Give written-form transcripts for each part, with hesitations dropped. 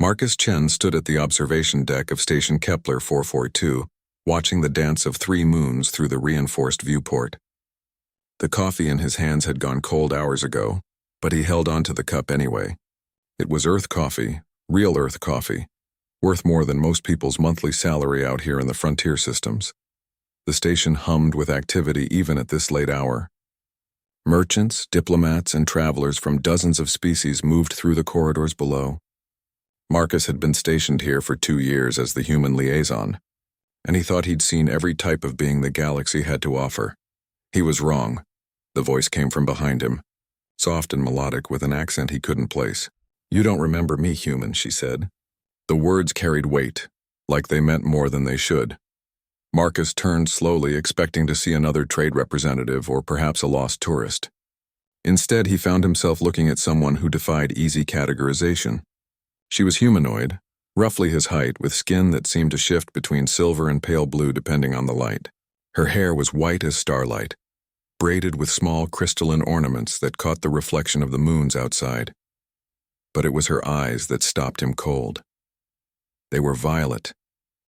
Marcus Chen stood at the observation deck of Station Kepler 442, watching the dance of 3 moons through the reinforced viewport. The coffee in his hands had gone cold hours ago, but he held on to the cup anyway. It was Earth coffee, real Earth coffee, worth more than most people's monthly salary out here in the frontier systems. The station hummed with activity even at this late hour. Merchants, diplomats, and travelers from dozens of species moved through the corridors below. Marcus had been stationed here for 2 years as the human liaison, and he thought he'd seen every type of being the galaxy had to offer. He was wrong. The voice came from behind him, soft and melodic with an accent he couldn't place. "You don't remember me, human," she said. The words carried weight, like they meant more than they should. Marcus turned slowly, expecting to see another trade representative or perhaps a lost tourist. Instead, he found himself looking at someone who defied easy categorization. She was humanoid, roughly his height, with skin that seemed to shift between silver and pale blue depending on the light. Her hair was white as starlight, braided with small crystalline ornaments that caught the reflection of the moons outside. But it was her eyes that stopped him cold. They were violet,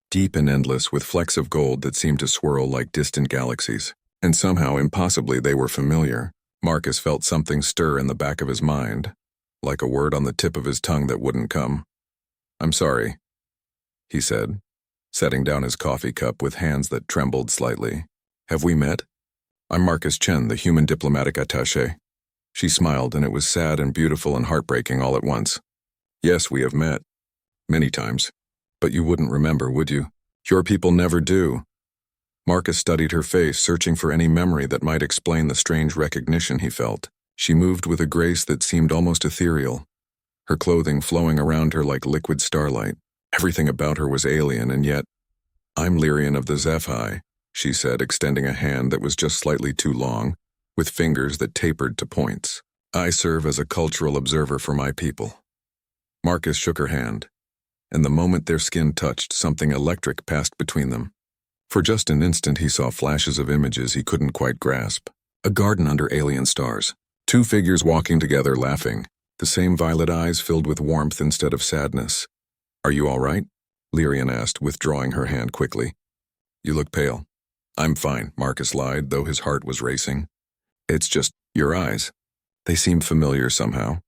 deep and endless, with flecks of gold that seemed to swirl like distant galaxies. And somehow, impossibly, they were familiar. Marcus felt something stir in the back of his mind, like a word on the tip of his tongue that wouldn't come. "I'm sorry," he said, setting down his coffee cup with hands that trembled slightly. "Have we met? I'm Marcus Chen, the human diplomatic attaché." She smiled, and it was sad and beautiful and heartbreaking all at once. "Yes, we have met. Many times. But you wouldn't remember, would you? Your people never do." Marcus studied her face, searching for any memory that might explain the strange recognition he felt. She moved with a grace that seemed almost ethereal, her clothing flowing around her like liquid starlight. Everything about her was alien, and yet, "I'm Lyrian of the HFY," she said, extending a hand that was just slightly too long, with fingers that tapered to points. "I serve as a cultural observer for my people." Marcus shook her hand, and the moment their skin touched, something electric passed between them. For just an instant he saw flashes of images he couldn't quite grasp. A garden under alien stars. 2 figures walking together, laughing. The same violet eyes filled with warmth instead of sadness. "Are you all right?" Lyrian asked, withdrawing her hand quickly. "You look pale." "I'm fine," Marcus lied, though his heart was racing. "It's just your eyes. They seem familiar somehow."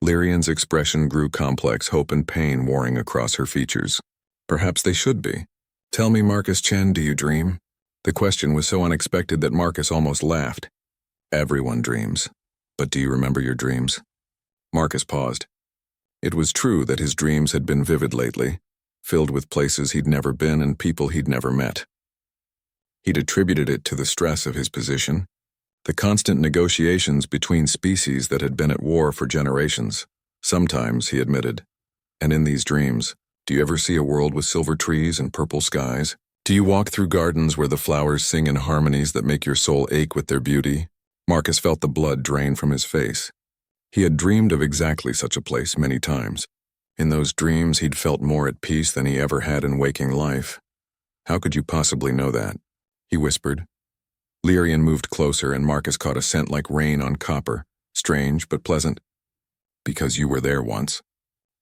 Lyrian's expression grew complex, hope and pain warring across her features. "Perhaps they should be. Tell me, Marcus Chen, do you dream?" The question was so unexpected that Marcus almost laughed. "Everyone dreams. But do you remember your dreams?" Marcus paused. It was true that his dreams had been vivid lately, filled with places he'd never been and people he'd never met. He'd attributed it to the stress of his position, the constant negotiations between species that had been at war for generations. Sometimes, he admitted, and in these dreams, do you ever see a world with silver trees and purple skies? Do you walk through gardens where the flowers sing in harmonies that make your soul ache with their beauty? Marcus felt the blood drain from his face. He had dreamed of exactly such a place many times. In those dreams, he'd felt more at peace than he ever had in waking life. "How could you possibly know that?" he whispered. Lyrian moved closer, and Marcus caught a scent like rain on copper, strange but pleasant. "Because you were there once.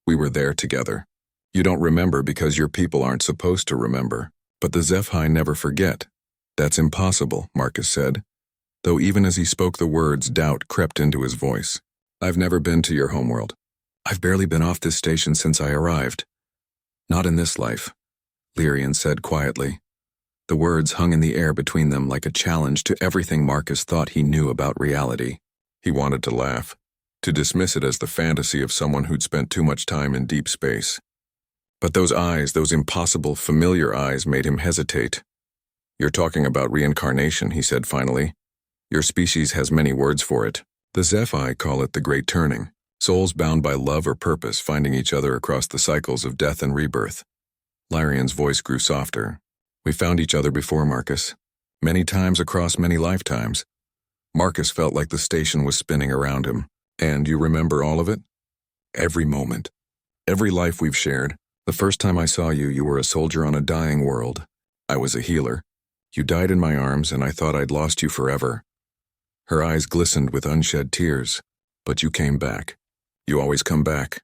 We were there together. You don't remember because your people aren't supposed to remember. But the HFY never forget." "That's impossible," Marcus said, though even as he spoke the words, doubt crept into his voice. "I've never been to your homeworld. I've barely been off this station since I arrived." "Not in this life," Lyrian said quietly. The words hung in the air between them like a challenge to everything Marcus thought he knew about reality. He wanted to laugh, to dismiss it as the fantasy of someone who'd spent too much time in deep space. But those eyes, those impossible, familiar eyes, made him hesitate. "You're talking about reincarnation," he said finally. "Your species has many words for it. The HFY call it the Great Turning, souls bound by love or purpose finding each other across the cycles of death and rebirth." Lyrian's voice grew softer. "We found each other before, Marcus. Many times across many lifetimes." Marcus felt like the station was spinning around him. "And you remember all of it?" "Every moment. Every life we've shared. The first time I saw you, you were a soldier on a dying world. I was a healer. You died in my arms, and I thought I'd lost you forever." Her eyes glistened with unshed tears. "But you came back. You always come back."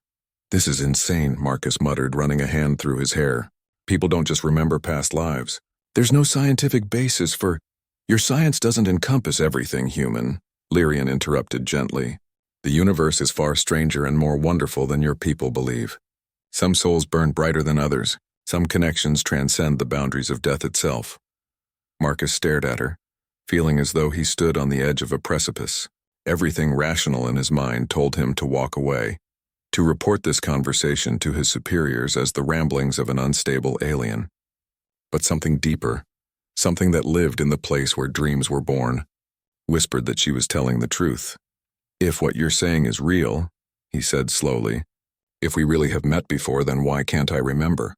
"This is insane," Marcus muttered, running a hand through his hair. "People don't just remember past lives. There's no scientific basis for—" "Your science doesn't encompass everything, human," Lyrian interrupted gently. "The universe is far stranger and more wonderful than your people believe. Some souls burn brighter than others. Some connections transcend the boundaries of death itself." Marcus stared at her, feeling as though he stood on the edge of a precipice. Everything rational in his mind told him to walk away, to report this conversation to his superiors as the ramblings of an unstable alien. But something deeper, something that lived in the place where dreams were born, whispered that she was telling the truth. "If what you're saying is real," he said slowly, "if we really have met before, then why can't I remember?"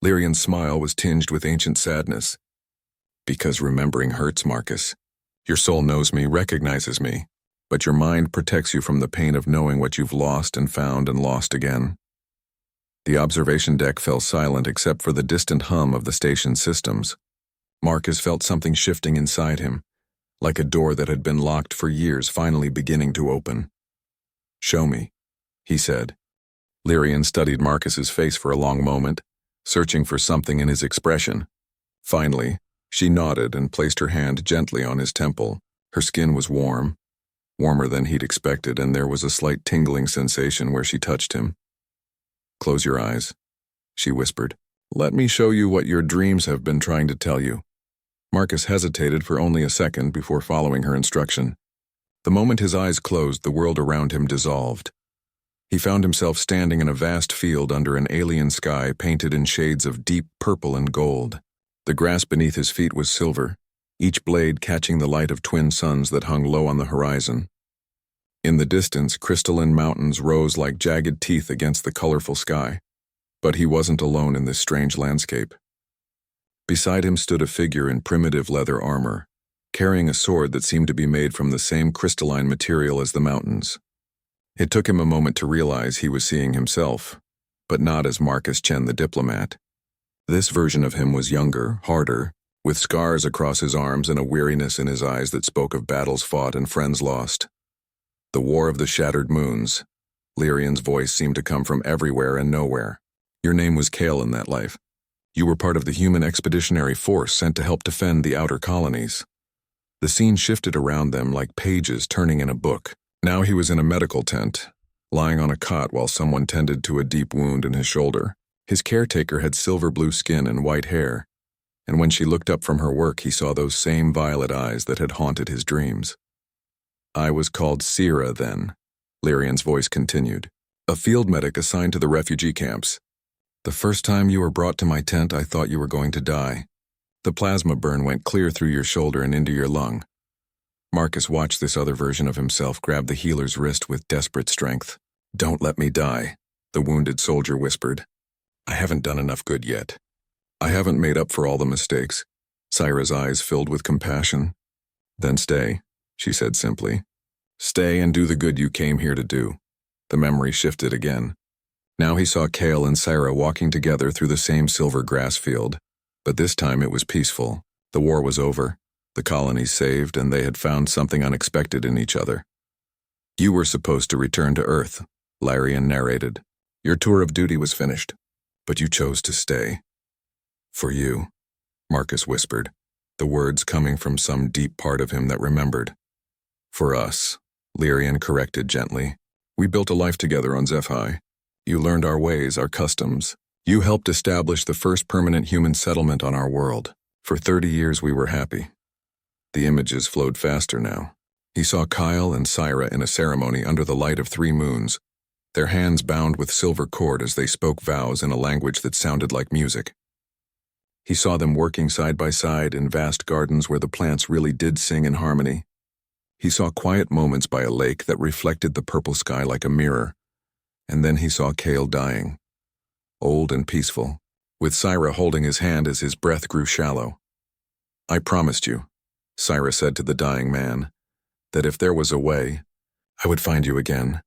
Lyrian's smile was tinged with ancient sadness. "Because remembering hurts, Marcus. Your soul knows me, recognizes me, but your mind protects you from the pain of knowing what you've lost and found and lost again." The observation deck fell silent except for the distant hum of the station's systems. Marcus felt something shifting inside him, like a door that had been locked for years finally beginning to open. "Show me," he said. Lyrian studied Marcus's face for a long moment, searching for something in his expression. Finally, she nodded and placed her hand gently on his temple. Her skin was warm, warmer than he'd expected, and there was a slight tingling sensation where she touched him. "Close your eyes," she whispered. "Let me show you what your dreams have been trying to tell you." Marcus hesitated for only a second before following her instruction. The moment his eyes closed, the world around him dissolved. He found himself standing in a vast field under an alien sky painted in shades of deep purple and gold. The grass beneath his feet was silver, each blade catching the light of twin suns that hung low on the horizon. In the distance, crystalline mountains rose like jagged teeth against the colorful sky. But he wasn't alone in this strange landscape. Beside him stood a figure in primitive leather armor, carrying a sword that seemed to be made from the same crystalline material as the mountains. It took him a moment to realize he was seeing himself, but not as Marcus Chen the diplomat. This version of him was younger, harder, with scars across his arms and a weariness in his eyes that spoke of battles fought and friends lost. The War of the Shattered Moons. Lyrian's voice seemed to come from everywhere and nowhere. "Your name was Kale in that life. You were part of the human expeditionary force sent to help defend the outer colonies." The scene shifted around them like pages turning in a book. Now he was in a medical tent, lying on a cot while someone tended to a deep wound in his shoulder. His caretaker had silver-blue skin and white hair, and when she looked up from her work, he saw those same violet eyes that had haunted his dreams. "I was called Sira then," Lyrian's voice continued, "a field medic assigned to the refugee camps. The first time you were brought to my tent, I thought you were going to die. The plasma burn went clear through your shoulder and into your lung." Marcus watched this other version of himself grab the healer's wrist with desperate strength. "Don't let me die," the wounded soldier whispered. "I haven't done enough good yet. I haven't made up for all the mistakes." Sira's eyes filled with compassion. "Then stay," she said simply. "Stay and do the good you came here to do." The memory shifted again. Now he saw Kale and Sira walking together through the same silver grass field, but this time it was peaceful. The war was over, the colonies saved, and they had found something unexpected in each other. "You were supposed to return to Earth," Lyrian narrated. "Your tour of duty was finished, but you chose to stay." "For you," Marcus whispered, the words coming from some deep part of him that remembered. "For us," Lyrian corrected gently. "We built a life together on Zephi. You learned our ways, our customs. You helped establish the first permanent human settlement on our world. For 30 years we were happy." The images flowed faster now. He saw Kyle and Sira in a ceremony under the light of 3 moons, their hands bound with silver cord as they spoke vows in a language that sounded like music. He saw them working side by side in vast gardens where the plants really did sing in harmony. He saw quiet moments by a lake that reflected the purple sky like a mirror, and then he saw Kale dying, old and peaceful, with Sira holding his hand as his breath grew shallow. "I promised you," Sira said to the dying man, "that if there was a way, I would find you again."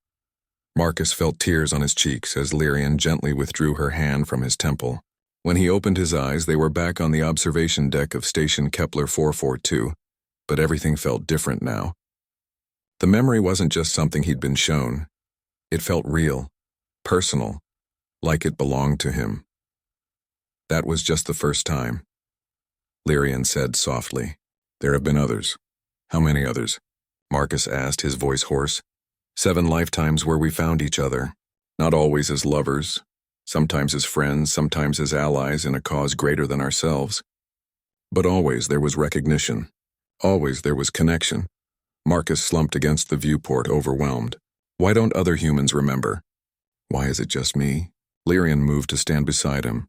Marcus felt tears on his cheeks as Lyrian gently withdrew her hand from his temple. When he opened his eyes, they were back on the observation deck of Station Kepler 442, but everything felt different now. The memory wasn't just something he'd been shown. It felt real, personal, like it belonged to him. That was just the first time. Lyrian said softly. There have been others. How many others? Marcus asked, his voice hoarse. 7 lifetimes where we found each other, not always as lovers, sometimes as friends, sometimes as allies in a cause greater than ourselves. But always there was recognition. Always there was connection. Marcus slumped against the viewport, overwhelmed. Why don't other humans remember? Why is it just me? Lyrian moved to stand beside him,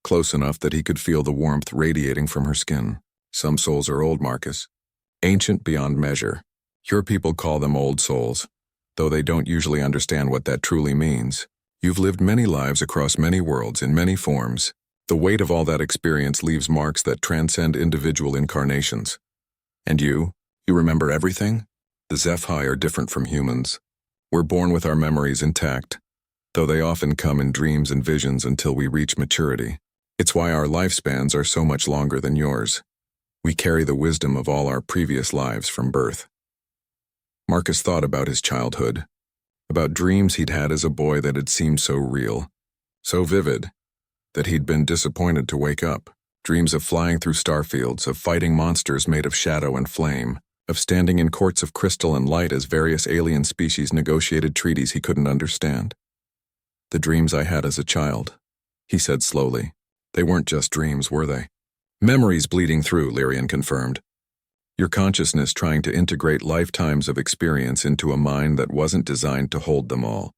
close enough that he could feel the warmth radiating from her skin. Some souls are old, Marcus. Ancient beyond measure. Your people call them old souls, though they don't usually understand what that truly means. You've lived many lives across many worlds in many forms. The weight of all that experience leaves marks that transcend individual incarnations. And you remember everything? The HFY are different from humans. We're born with our memories intact, though they often come in dreams and visions until we reach maturity. It's why our lifespans are so much longer than yours. We carry the wisdom of all our previous lives from birth. Marcus thought about his childhood, about dreams he'd had as a boy that had seemed so real, so vivid, that he'd been disappointed to wake up. Dreams of flying through starfields, of fighting monsters made of shadow and flame, of standing in courts of crystal and light as various alien species negotiated treaties he couldn't understand. The dreams I had as a child, he said slowly. They weren't just dreams, were they? Memories bleeding through, Lyrian confirmed. Your consciousness trying to integrate lifetimes of experience into a mind that wasn't designed to hold them all.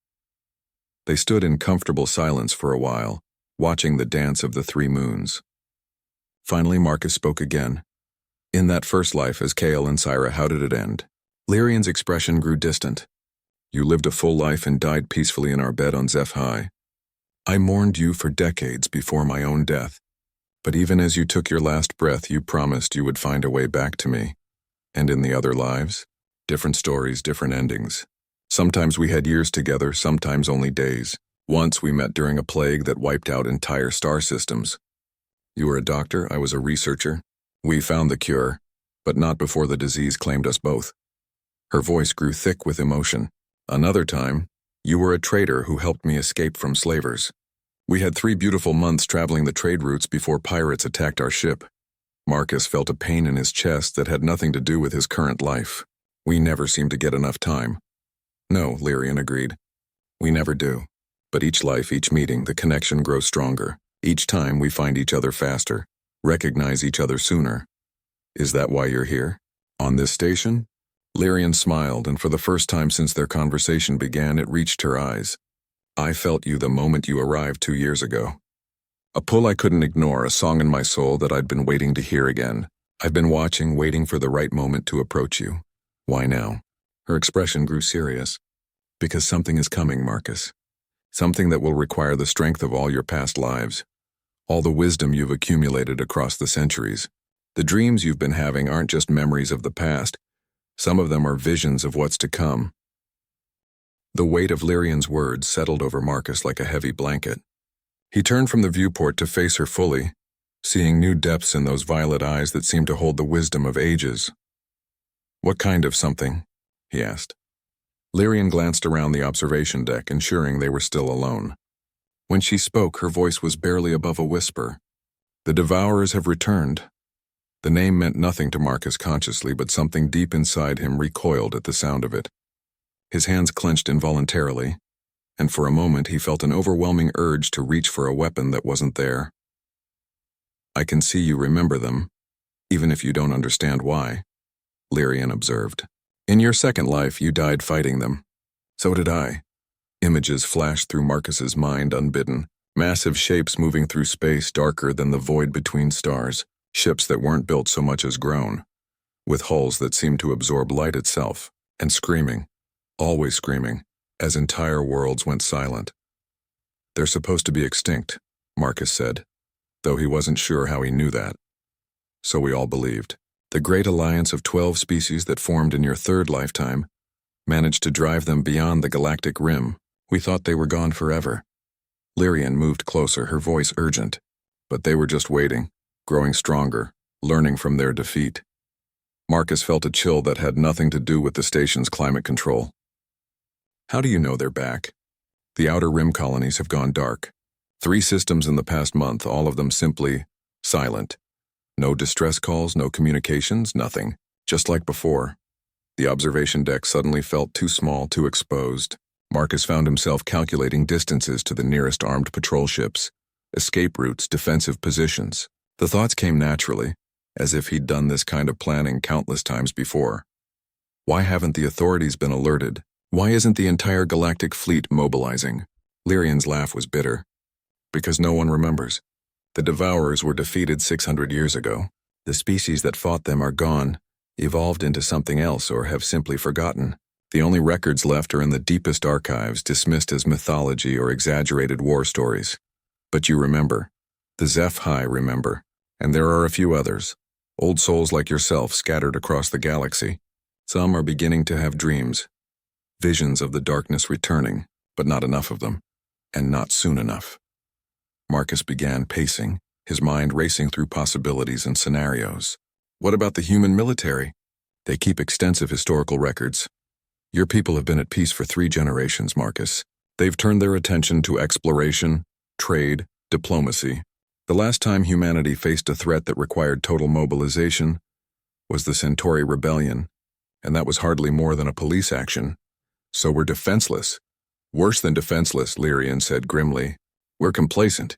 They stood in comfortable silence for a while, watching the dance of the 3 moons. Finally, Marcus spoke again. In that first life as Kale and Syra, how did it end? Lyrian's expression grew distant. You lived a full life and died peacefully in our bed on HFY. I mourned you for decades before my own death. But even as you took your last breath, you promised you would find a way back to me. And in the other lives, different stories, different endings. Sometimes we had years together, sometimes only days. Once we met during a plague that wiped out entire star systems. You were a doctor, I was a researcher. We found the cure, but not before the disease claimed us both. Her voice grew thick with emotion. Another time, you were a trader who helped me escape from slavers. We had 3 beautiful months traveling the trade routes before pirates attacked our ship. Marcus felt a pain in his chest that had nothing to do with his current life. We never seemed to get enough time. No, Lyrian agreed. We never do. But each life, each meeting, the connection grows stronger. Each time we find each other faster, recognize each other sooner. Is that why you're here? On this station? Lyrian smiled, and for the first time since their conversation began, it reached her eyes. I felt you the moment you arrived 2 years ago. A pull I couldn't ignore, a song in my soul that I'd been waiting to hear again. I've been watching, waiting for the right moment to approach you. Why now? Her expression grew serious. Because something is coming, Marcus. Something that will require the strength of all your past lives. All the wisdom you've accumulated across the centuries. The dreams you've been having aren't just memories of the past. Some of them are visions of what's to come. The weight of Lyrian's words settled over Marcus like a heavy blanket. He turned from the viewport to face her fully, seeing new depths in those violet eyes that seemed to hold the wisdom of ages. What kind of something? He asked. Lyrian glanced around the observation deck, ensuring they were still alone. When she spoke, her voice was barely above a whisper. The Devourers have returned. The name meant nothing to Marcus consciously, but something deep inside him recoiled at the sound of it. His hands clenched involuntarily, and for a moment he felt an overwhelming urge to reach for a weapon that wasn't there. I can see you remember them, even if you don't understand why, Lyrian observed. In your second life, you died fighting them. So did I. Images flashed through Marcus's mind unbidden, massive shapes moving through space darker than the void between stars, ships that weren't built so much as grown, with hulls that seemed to absorb light itself, and screaming. Always screaming, as entire worlds went silent. They're supposed to be extinct, Marcus said, though he wasn't sure how he knew that. So we all believed. The great alliance of 12 species that formed in your third lifetime managed to drive them beyond the galactic rim. We thought they were gone forever. Lyrian moved closer, her voice urgent. But they were just waiting, growing stronger, learning from their defeat. Marcus felt a chill that had nothing to do with the station's climate control. How do you know they're back? The outer rim colonies have gone dark. 3 systems in the past month, all of them simply silent. No distress calls, no communications, nothing. Just like before. The observation deck suddenly felt too small, too exposed. Marcus found himself calculating distances to the nearest armed patrol ships, escape routes, defensive positions. The thoughts came naturally, as if he'd done this kind of planning countless times before. Why haven't the authorities been alerted? Why isn't the entire galactic fleet mobilizing? Lyrian's laugh was bitter. Because no one remembers. The Devourers were defeated 600 years ago. The species that fought them are gone, evolved into something else, or have simply forgotten. The only records left are in the deepest archives, dismissed as mythology or exaggerated war stories. But you remember. The HFY remember. And there are a few others. Old souls like yourself scattered across the galaxy. Some are beginning to have dreams. Visions of the darkness returning, but not enough of them. And not soon enough. Marcus began pacing, his mind racing through possibilities and scenarios. What about the human military? They keep extensive historical records. Your people have been at peace for 3 generations, Marcus. They've turned their attention to exploration, trade, diplomacy. The last time humanity faced a threat that required total mobilization was the Centauri Rebellion, and that was hardly more than a police action. So we're defenseless. Worse than defenseless, Lyrian said grimly. We're complacent.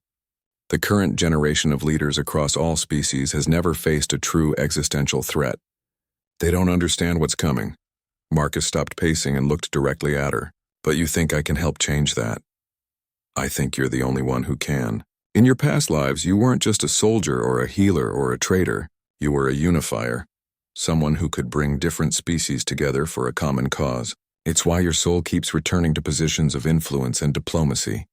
The current generation of leaders across all species has never faced a true existential threat. They don't understand what's coming. Marcus stopped pacing and looked directly at her. But you think I can help change that? I think you're the only one who can. In your past lives, you weren't just a soldier or a healer or a trader. You were a unifier. Someone who could bring different species together for a common cause. It's why your soul keeps returning to positions of influence and diplomacy.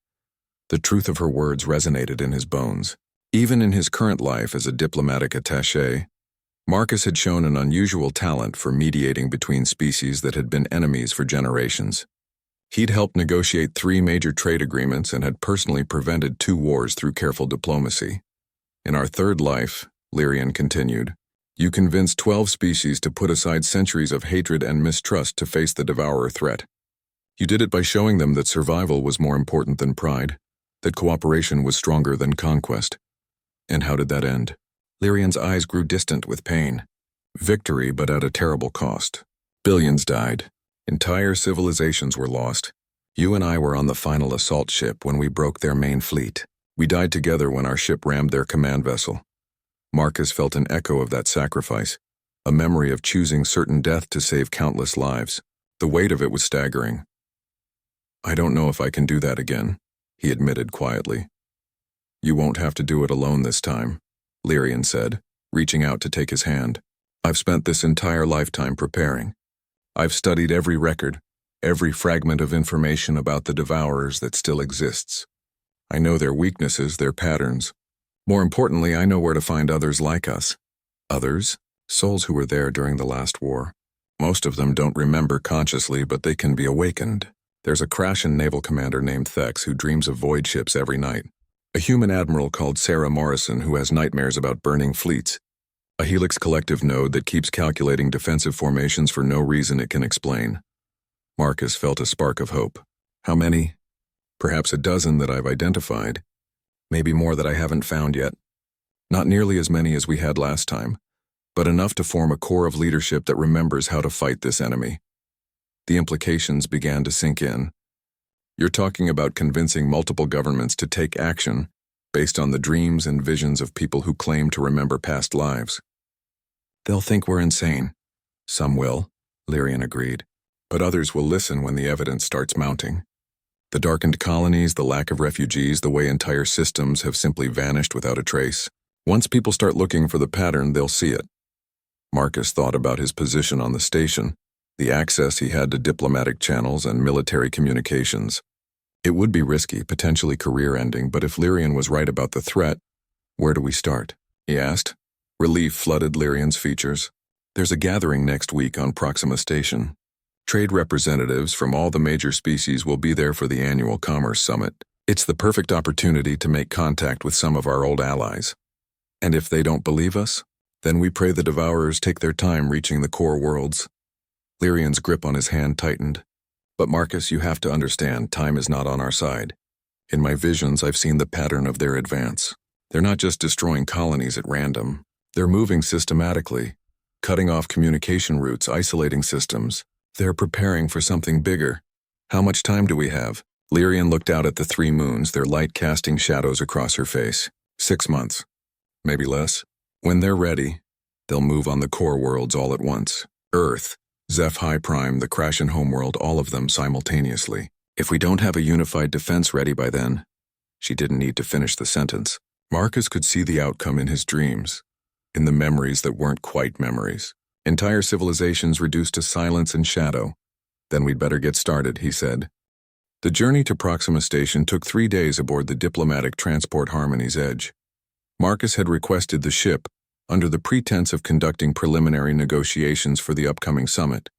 The truth of her words resonated in his bones. Even in his current life as a diplomatic attaché, Marcus had shown an unusual talent for mediating between species that had been enemies for generations. He'd helped negotiate 3 major trade agreements and had personally prevented 2 wars through careful diplomacy. In our third life, Lyrian continued, you convinced 12 species to put aside centuries of hatred and mistrust to face the Devourer threat. You did it by showing them that survival was more important than pride, that cooperation was stronger than conquest. And how did that end? Lyrian's eyes grew distant with pain. Victory, but at a terrible cost. Billions died. Entire civilizations were lost. You and I were on the final assault ship when we broke their main fleet. We died together when our ship rammed their command vessel. Marcus felt an echo of that sacrifice, a memory of choosing certain death to save countless lives. The weight of it was staggering. I don't know if I can do that again, he admitted quietly. You won't have to do it alone this time, Lyrian said, reaching out to take his hand. I've spent this entire lifetime preparing. I've studied every record, every fragment of information about the Devourers that still exists. I know their weaknesses, their patterns. More importantly, I know where to find others like us. Others? Souls who were there during the last war. Most of them don't remember consciously, but they can be awakened. There's a Crashan naval commander named Thex who dreams of void ships every night. A human admiral called Sarah Morrison who has nightmares about burning fleets. A Helix collective node that keeps calculating defensive formations for no reason it can explain. Marcus felt a spark of hope. How many? Perhaps a dozen that I've identified. Maybe more that I haven't found yet. Not nearly as many as we had last time, but enough to form a core of leadership that remembers how to fight this enemy. The implications began to sink in. You're talking about convincing multiple governments to take action based on the dreams and visions of people who claim to remember past lives. They'll think we're insane. Some will, Lyrian agreed, but others will listen when the evidence starts mounting. The darkened colonies, the lack of refugees, the way entire systems have simply vanished without a trace. Once people start looking for the pattern, they'll see it. Marcus thought about his position on the station, the access he had to diplomatic channels and military communications. It would be risky, potentially career-ending, but if Lyrian was right about the threat, where do we start? He asked. Relief flooded Lyrian's features. There's a gathering next week on Proxima Station. Trade representatives from all the major species will be there for the annual Commerce Summit. It's the perfect opportunity to make contact with some of our old allies. And if they don't believe us, then we pray the Devourers take their time reaching the core worlds. Lyrian's grip on his hand tightened. But Marcus, you have to understand, time is not on our side. In my visions, I've seen the pattern of their advance. They're not just destroying colonies at random. They're moving systematically, cutting off communication routes, isolating systems. They're preparing for something bigger. How much time do we have? Lyrian looked out at the 3 moons, their light casting shadows across her face. 6 months. Maybe less. When they're ready, they'll move on the core worlds all at once. Earth, Zeph High Prime, the Crash and Homeworld, all of them simultaneously. If we don't have a unified defense ready by then, she didn't need to finish the sentence. Marcus could see the outcome in his dreams, in the memories that weren't quite memories. Entire civilizations reduced to silence and shadow. Then we'd better get started, he said. The journey to Proxima Station took 3 days aboard the diplomatic transport Harmony's Edge. Marcus had requested the ship under the pretense of conducting preliminary negotiations for the upcoming summit,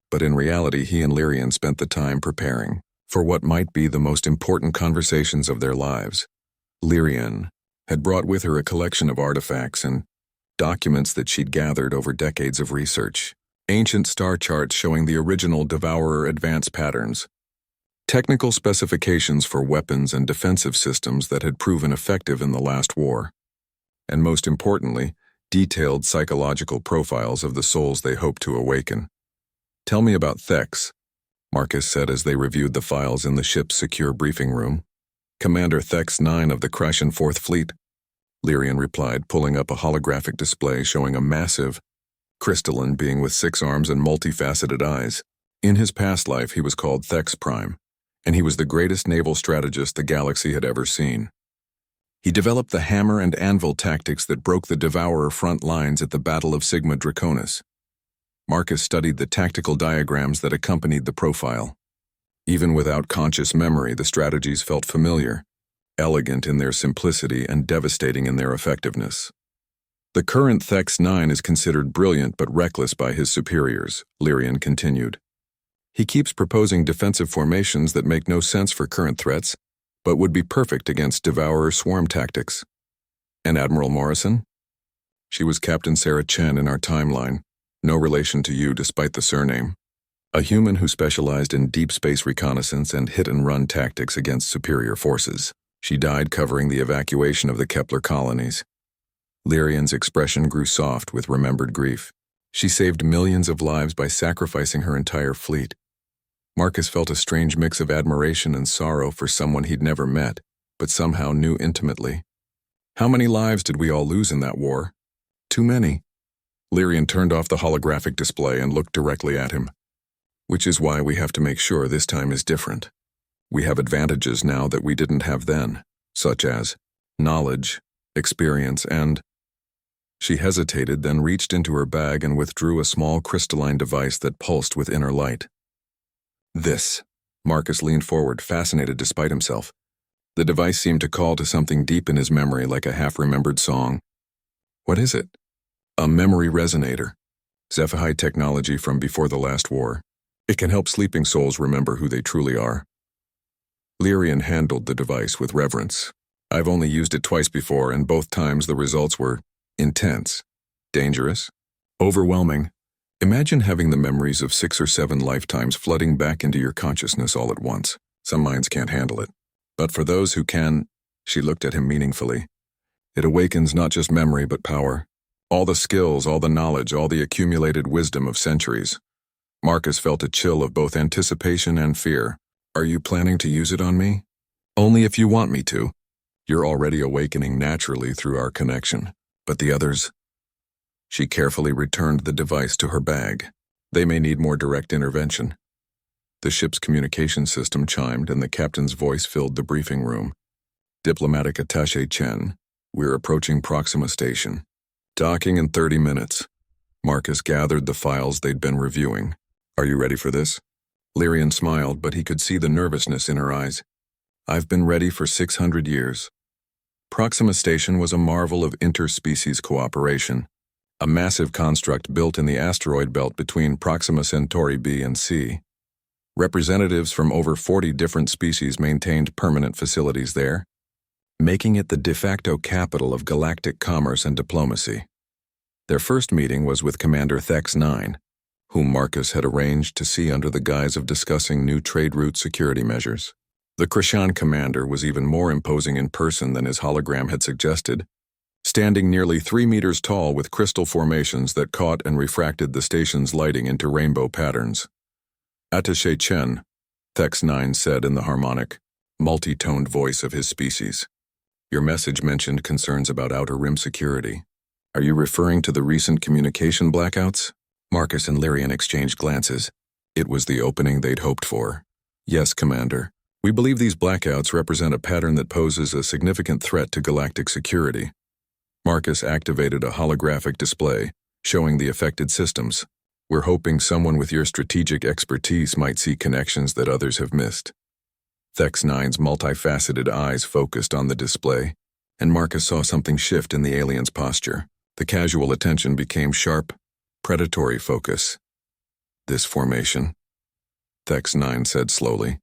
but in reality he and Lyrian spent the time preparing for what might be the most important conversations of their lives. Lyrian had brought with her a collection of artifacts and documents that she'd gathered over decades of research. Ancient star charts showing the original Devourer advance patterns, technical specifications for weapons and defensive systems that had proven effective in the last war, and most importantly, detailed psychological profiles of the souls they hoped to awaken. "Tell me about Thex," Marcus said as they reviewed the files in the ship's secure briefing room. "Commander Thex 9 of the Krashen 4th Fleet," Lyrian replied, pulling up a holographic display showing a massive, crystalline being with 6 arms and multifaceted eyes. In his past life, he was called Thex Prime, and he was the greatest naval strategist the galaxy had ever seen. He developed the hammer and anvil tactics that broke the Devourer front lines at the Battle of Sigma Draconis. Marcus studied the tactical diagrams that accompanied the profile. Even without conscious memory, the strategies felt familiar, elegant in their simplicity and devastating in their effectiveness. "The current Thex 9 is considered brilliant but reckless by his superiors," Lyrian continued. "He keeps proposing defensive formations that make no sense for current threats, but would be perfect against Devourer swarm tactics." "And Admiral Morrison?" "She was Captain Sarah Chen in our timeline, no relation to you despite the surname. A human who specialized in deep space reconnaissance and hit-and-run tactics against superior forces. She died covering the evacuation of the Kepler colonies." Lyrian's expression grew soft with remembered grief. "She saved millions of lives by sacrificing her entire fleet." Marcus felt a strange mix of admiration and sorrow for someone he'd never met, but somehow knew intimately. "How many lives did we all lose in that war?" "Too many." Lyrian turned off the holographic display and looked directly at him. "Which is why we have to make sure this time is different. We have advantages now that we didn't have then, such as knowledge, experience, and—" She hesitated, then reached into her bag and withdrew a small crystalline device that pulsed with inner light. "This." Marcus leaned forward, fascinated despite himself. The device seemed to call to something deep in his memory like a half-remembered song. "What is it?" "A memory resonator. Sci-Fi technology from before the last war. It can help sleeping souls remember who they truly are." Lyrian handled the device with reverence. "I've only used it twice before, and both times the results were intense, dangerous, overwhelming. Imagine having the memories of 6 or 7 lifetimes flooding back into your consciousness all at once. Some minds can't handle it. But for those who can," she looked at him meaningfully, "it awakens not just memory but power. All the skills, all the knowledge, all the accumulated wisdom of centuries." Marcus felt a chill of both anticipation and fear. "Are you planning to use it on me?" "Only if you want me to. You're already awakening naturally through our connection. But the others—" She carefully returned the device to her bag. "They may need more direct intervention." The ship's communication system chimed and the captain's voice filled the briefing room. "Diplomatic Attaché Chen, we're approaching Proxima Station. Docking in 30 minutes. Marcus gathered the files they'd been reviewing. "Are you ready for this?" Lyrian smiled, but he could see the nervousness in her eyes. "I've been ready for 600 years." Proxima Station was a marvel of interspecies cooperation, a massive construct built in the asteroid belt between Proxima Centauri B and C. Representatives from over 40 different species maintained permanent facilities there, making it the de facto capital of galactic commerce and diplomacy. Their first meeting was with Commander Thex 9, whom Marcus had arranged to see under the guise of discussing new trade route security measures. The Krishan commander was even more imposing in person than his hologram had suggested, standing nearly 3 meters tall with crystal formations that caught and refracted the station's lighting into rainbow patterns. Attaché Chen, Thex 9 said in the harmonic, multi-toned voice of his species. Your message mentioned concerns about outer rim security. Are you referring to the recent communication blackouts? Marcus and Lyrian exchanged glances. It was the opening they'd hoped for. Yes, Commander. We believe these blackouts represent a pattern that poses a significant threat to galactic security. Marcus activated a holographic display, showing the affected systems. We're hoping someone with your strategic expertise might see connections that others have missed. Thex 9's multifaceted eyes focused on the display, and Marcus saw something shift in the alien's posture. The casual attention became sharp, predatory focus. This formation, Thex 9 said slowly,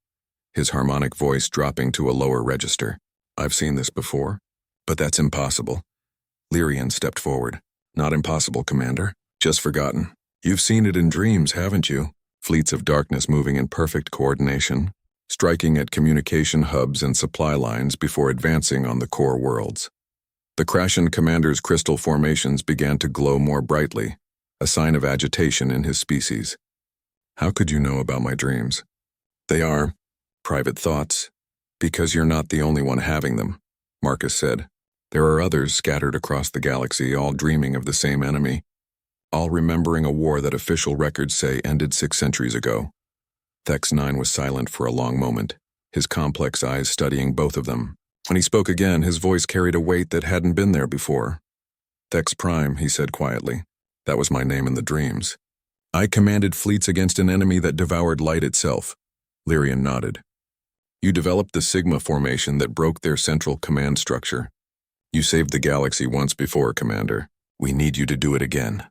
his harmonic voice dropping to a lower register. I've seen this before, but that's impossible. Lyrian stepped forward. Not impossible, Commander. Just forgotten. You've seen it in dreams, haven't you? Fleets of darkness moving in perfect coordination, striking at communication hubs and supply lines before advancing on the core worlds. The Krashen commander's crystal formations began to glow more brightly, a sign of agitation in his species. How could you know about my dreams? They are private thoughts, because you're not the only one having them, Marcus said. There are others scattered across the galaxy, all dreaming of the same enemy, all remembering a war that official records say ended 6 centuries ago. Thex 9 was silent for a long moment, his complex eyes studying both of them. When he spoke again, his voice carried a weight that hadn't been there before. Thex Prime, he said quietly. That was my name in the dreams. I commanded fleets against an enemy that devoured light itself. Lyrian nodded. You developed the Sigma formation that broke their central command structure. You saved the galaxy once before, Commander. We need you to do it again.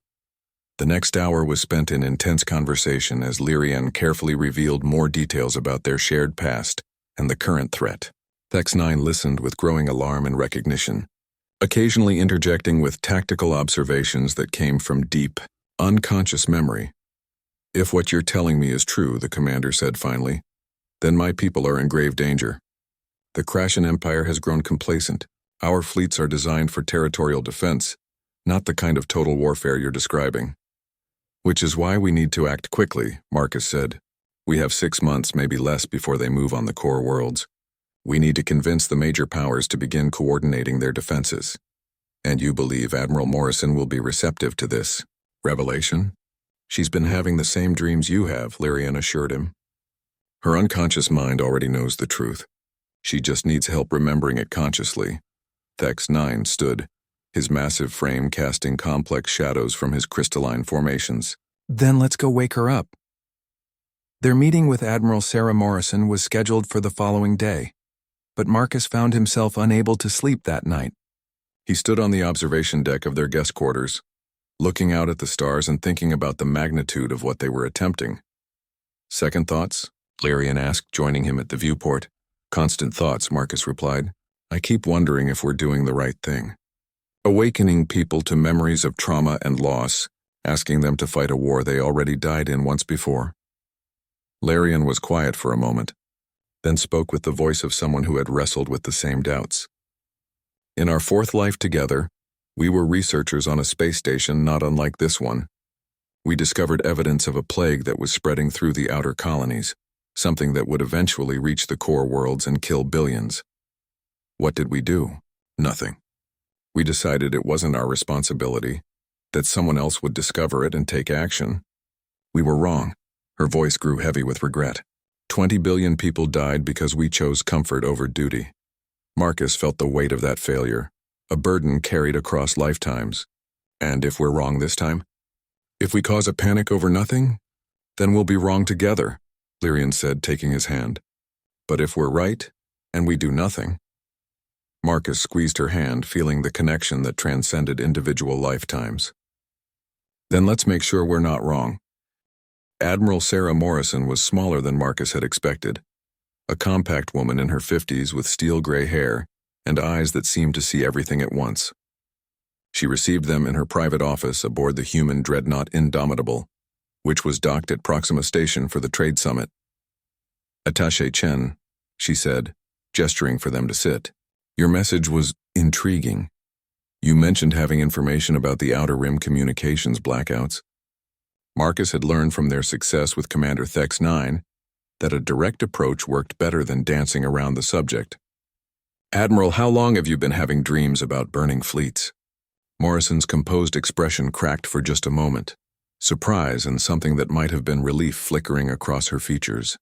The next hour was spent in intense conversation as Lyrian carefully revealed more details about their shared past and the current threat. Thex 9 listened with growing alarm and recognition, occasionally interjecting with tactical observations that came from deep, unconscious memory. If what you're telling me is true, the commander said finally, then my people are in grave danger. The Krashen Empire has grown complacent. Our fleets are designed for territorial defense, not the kind of total warfare you're describing. Which is why we need to act quickly, Marcus said. We have 6 months, maybe less, before they move on the core worlds. We need to convince the major powers to begin coordinating their defenses. And you believe Admiral Morrison will be receptive to this revelation? She's been having the same dreams you have, Lyrian assured him. Her unconscious mind already knows the truth. She just needs help remembering it consciously. Thex 9 stood, his massive frame casting complex shadows from his crystalline formations. Then let's go wake her up. Their meeting with Admiral Sarah Morrison was scheduled for the following day, but Marcus found himself unable to sleep that night. He stood on the observation deck of their guest quarters, looking out at the stars and thinking about the magnitude of what they were attempting. Second thoughts? Lyrian asked, joining him at the viewport. Constant thoughts, Marcus replied. I keep wondering if we're doing the right thing. Awakening people to memories of trauma and loss, asking them to fight a war they already died in once before. Lyrian was quiet for a moment, then spoke with the voice of someone who had wrestled with the same doubts. In our 4th life together, we were researchers on a space station not unlike this one. We discovered evidence of a plague that was spreading through the outer colonies, something that would eventually reach the core worlds and kill billions. What did we do? Nothing. We decided it wasn't our responsibility, that someone else would discover it and take action. We were wrong. Her voice grew heavy with regret. 20 billion people died because we chose comfort over duty. Marcus felt the weight of that failure, a burden carried across lifetimes. And if we're wrong this time? If we cause a panic over nothing, then we'll be wrong together, Lyrian said, taking his hand. But if we're right, and we do nothing? Marcus squeezed her hand, feeling the connection that transcended individual lifetimes. Then let's make sure we're not wrong. Admiral Sarah Morrison was smaller than Marcus had expected, a compact woman in her 50s with steel-gray hair and eyes that seemed to see everything at once. She received them in her private office aboard the human dreadnought Indomitable, which was docked at Proxima Station for the trade summit. "Attaché Chen," she said, gesturing for them to sit. "Your message was intriguing. You mentioned having information about the Outer Rim communications blackouts." Marcus had learned from their success with Commander Thex 9 that a direct approach worked better than dancing around the subject. "Admiral, how long have you been having dreams about burning fleets?" Morrison's composed expression cracked for just a moment, surprise and something that might have been relief flickering across her features.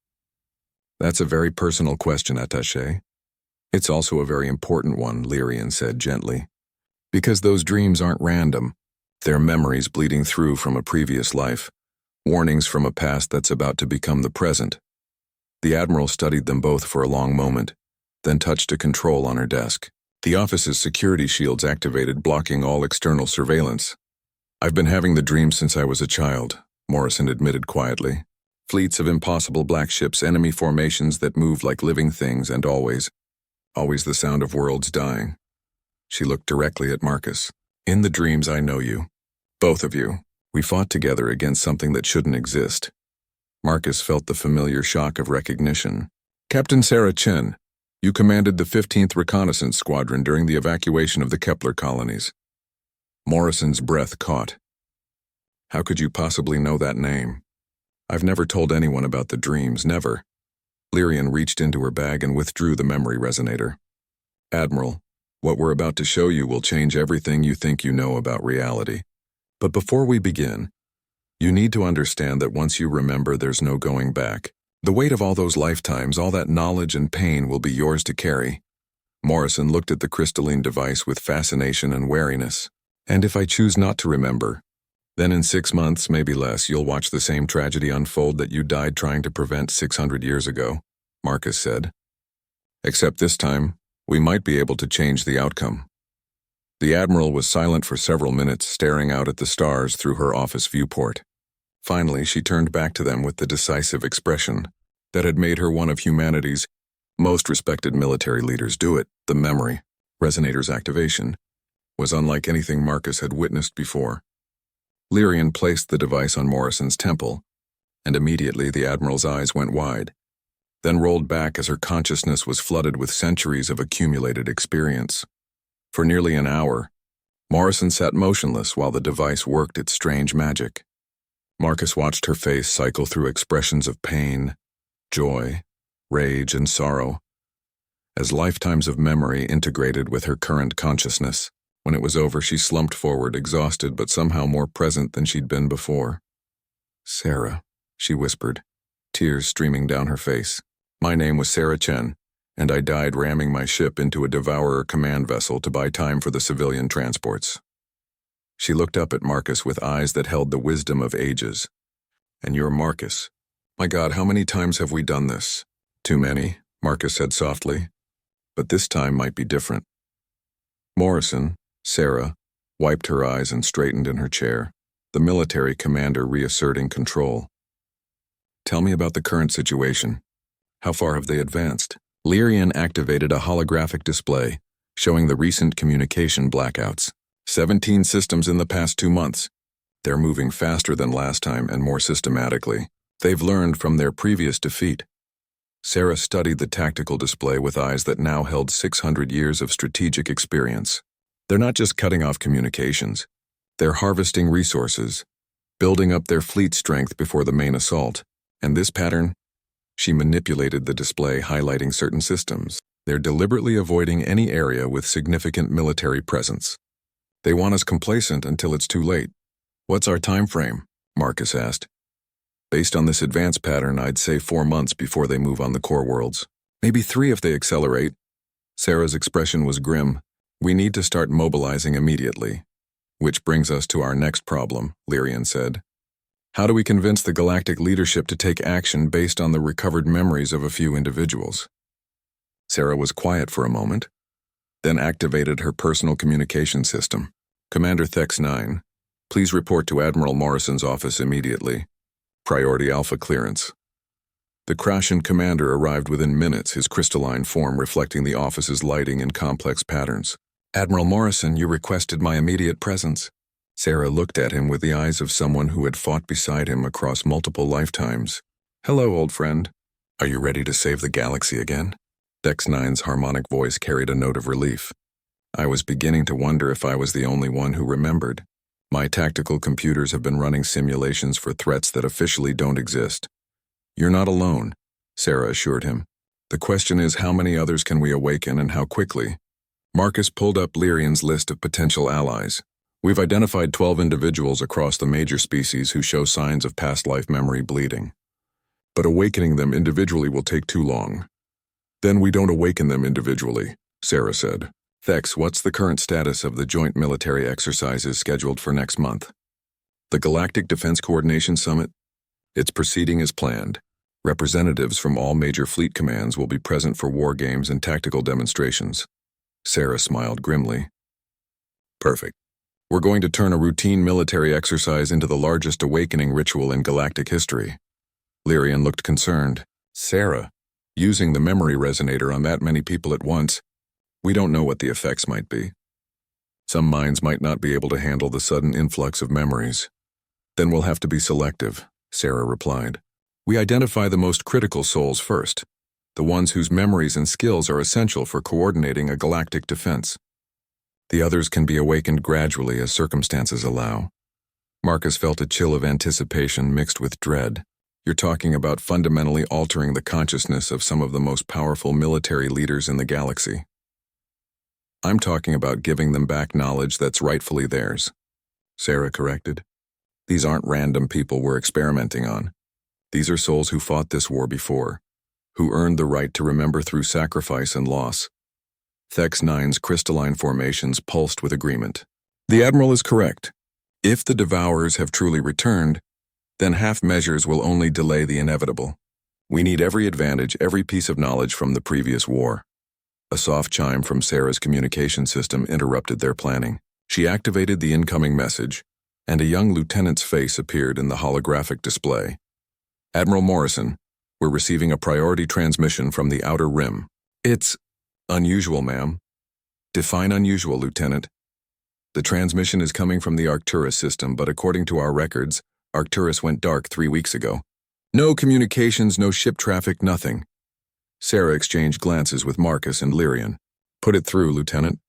"That's a very personal question, Attaché. It's also a very important one," Lyrian said gently. "Because those dreams aren't random. They're memories bleeding through from a previous life, warnings from a past that's about to become the present." The Admiral studied them both for a long moment, then touched a control on her desk. "The office's security shields activated, blocking all external surveillance. I've been having the dreams since I was a child," Morrison admitted quietly. "Fleets of impossible black ships, enemy formations that moved like living things, and always the sound of worlds dying." She looked directly at Marcus. "In the dreams I know you. Both of you. We fought together against something that shouldn't exist." Marcus felt the familiar shock of recognition. "Captain Sarah Chen, you commanded the 15th Reconnaissance Squadron during the evacuation of the Kepler colonies." Morrison's breath caught. "How could you possibly know that name?" "I've never told anyone about the dreams, never." Lyrian reached into her bag and withdrew the memory resonator. "Admiral, what we're about to show you will change everything you think you know about reality. But before we begin, you need to understand that once you remember, there's no going back. The weight of all those lifetimes, all that knowledge and pain will be yours to carry." Morrison looked at the crystalline device with fascination and wariness. "And if I choose not to remember, then in 6 months, maybe less, you'll watch the same tragedy unfold that you died trying to prevent 600 years ago," Marcus said. "Except this time, we might be able to change the outcome." The Admiral was silent for several minutes, staring out at the stars through her office viewport. Finally, she turned back to them with the decisive expression that had made her one of humanity's most respected military leaders. "Do it." The memory resonator's activation was unlike anything Marcus had witnessed before. Lyrian placed the device on Morrison's temple, and immediately the Admiral's eyes went wide, then rolled back as her consciousness was flooded with centuries of accumulated experience. For nearly an hour, Morrison sat motionless while the device worked its strange magic. Marcus watched her face cycle through expressions of pain, joy, rage, and sorrow, as lifetimes of memory integrated with her current consciousness. When it was over, she slumped forward, exhausted but somehow more present than she'd been before. "Sarah," she whispered, tears streaming down her face. "My name was Sarah Chen, and I died ramming my ship into a Devourer command vessel to buy time for the civilian transports." She looked up at Marcus with eyes that held the wisdom of ages. "And you're Marcus. My God, how many times have we done this?" "Too many," Marcus said softly. "But this time might be different." Morrison, Sarah, wiped her eyes and straightened in her chair, the military commander reasserting control. "Tell me about the current situation. How far have they advanced?" Lyrian activated a holographic display, showing the recent communication blackouts. 17 systems in the past 2 months. They're moving faster than last time and more systematically. They've learned from their previous defeat. Sarah studied the tactical display with eyes that now held 600 years of strategic experience. "They're not just cutting off communications. They're harvesting resources, building up their fleet strength before the main assault. And this pattern?" She manipulated the display, highlighting certain systems. "They're deliberately avoiding any area with significant military presence. They want us complacent until it's too late." "What's our time frame?" Marcus asked. "Based on this advance pattern, I'd say 4 months before they move on the core worlds. Maybe 3 if they accelerate." Sarah's expression was grim. "We need to start mobilizing immediately." "Which brings us to our next problem," Lyrian said. "How do we convince the galactic leadership to take action based on the recovered memories of a few individuals?" Sarah was quiet for a moment, then activated her personal communication system. "Commander Thex 9, please report to Admiral Morrison's office immediately. Priority Alpha clearance." The Krashen commander arrived within minutes, his crystalline form reflecting the office's lighting and complex patterns. "Admiral Morrison, you requested my immediate presence." Sarah looked at him with the eyes of someone who had fought beside him across multiple lifetimes. "Hello, old friend. Are you ready to save the galaxy again?" Dex-9's harmonic voice carried a note of relief. I was beginning to wonder if I was the only one who remembered. My tactical computers have been running simulations for threats that officially don't exist. "You're not alone," Sarah assured him. "The question is, how many others can we awaken and how quickly?" Marcus pulled up Lyrian's list of potential allies. "We've identified 12 individuals across the major species who show signs of past life memory bleeding. But awakening them individually will take too long." "Then we don't awaken them individually," Sarah said. "Thex, what's the current status of the joint military exercises scheduled for next month?" "The Galactic Defense Coordination Summit? It's proceeding as planned. Representatives from all major fleet commands will be present for war games and tactical demonstrations." Sarah smiled grimly. "Perfect. We're going to turn a routine military exercise into the largest awakening ritual in galactic history." Lyrian looked concerned. "Sarah, using the memory resonator on that many people at once, we don't know what the effects might be. Some minds might not be able to handle the sudden influx of memories." "Then we'll have to be selective," Sarah replied. "We identify the most critical souls first, the ones whose memories and skills are essential for coordinating a galactic defense. The others can be awakened gradually as circumstances allow." Marcus felt a chill of anticipation mixed with dread. "You're talking about fundamentally altering the consciousness of some of the most powerful military leaders in the galaxy." "I'm talking about giving them back knowledge that's rightfully theirs," Sarah corrected. "These aren't random people we're experimenting on. These are souls who fought this war before, who earned the right to remember through sacrifice and loss." Thex-9's crystalline formations pulsed with agreement. "The Admiral is correct. If the Devourers have truly returned, then half measures will only delay the inevitable. We need every advantage, every piece of knowledge from the previous war." A soft chime from Sarah's communication system interrupted their planning. She activated the incoming message, and a young lieutenant's face appeared in the holographic display. "Admiral Morrison, we're receiving a priority transmission from the Outer Rim." "It's unusual, ma'am." "Define unusual, Lieutenant." "The transmission is coming from the Arcturus system, but according to our records, Arcturus went dark 3 weeks ago. No communications, no ship traffic, nothing." Sarah exchanged glances with Marcus and Lyrian. "Put it through, Lieutenant.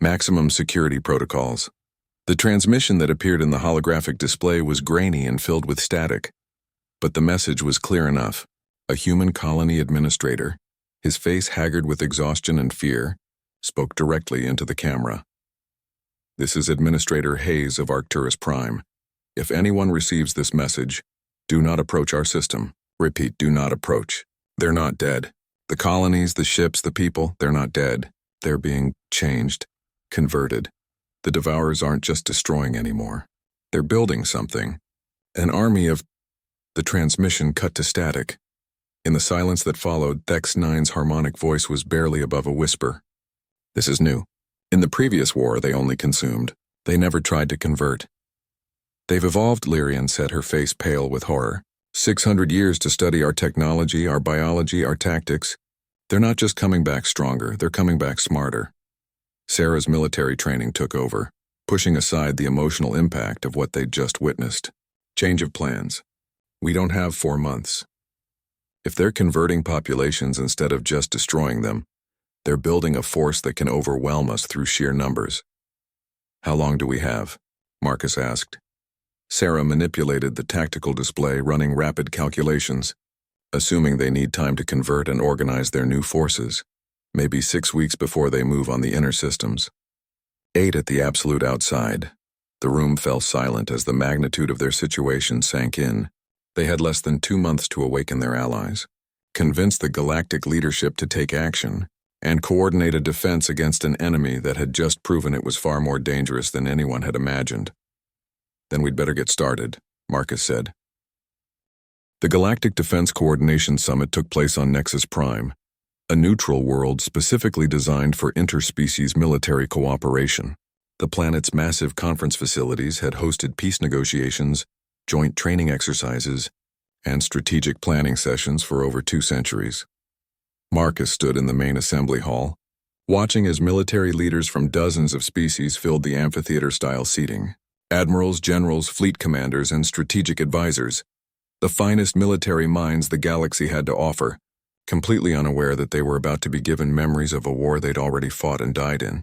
Maximum security protocols." The transmission that appeared in the holographic display was grainy and filled with static. But the message was clear enough. A human colony administrator, his face haggard with exhaustion and fear, spoke directly into the camera. "This is Administrator Hayes of Arcturus Prime. If anyone receives this message, do not approach our system. Repeat, do not approach. They're not dead. The colonies, the ships, the people, they're not dead. They're being changed, converted. The Devourers aren't just destroying anymore. They're building something. An army of..." The transmission cut to static. In the silence that followed, Thex-9's harmonic voice was barely above a whisper. "This is new. In the previous war, they only consumed. They never tried to convert." "They've evolved," Lyrian said, her face pale with horror. 600 years to study our technology, our biology, our tactics. They're not just coming back stronger, they're coming back smarter." Sarah's military training took over, pushing aside the emotional impact of what they'd just witnessed. "Change of plans. We don't have 4 months. If they're converting populations instead of just destroying them, they're building a force that can overwhelm us through sheer numbers." "How long do we have?" Marcus asked. Sarah manipulated the tactical display, running rapid calculations. "Assuming they need time to convert and organize their new forces, maybe 6 weeks before they move on the inner systems. 8 at the absolute outside." The room fell silent as the magnitude of their situation sank in. They had less than 2 months to awaken their allies, convince the galactic leadership to take action, and coordinate a defense against an enemy that had just proven it was far more dangerous than anyone had imagined. "Then we'd better get started," Marcus said. The Galactic Defense Coordination Summit took place on Nexus Prime, a neutral world specifically designed for interspecies military cooperation. The planet's massive conference facilities had hosted peace negotiations, joint training exercises, and strategic planning sessions for over 2 centuries. Marcus stood in the main assembly hall, watching as military leaders from dozens of species filled the amphitheater-style seating. Admirals, generals, fleet commanders, and strategic advisors, the finest military minds the galaxy had to offer, completely unaware that they were about to be given memories of a war they'd already fought and died in.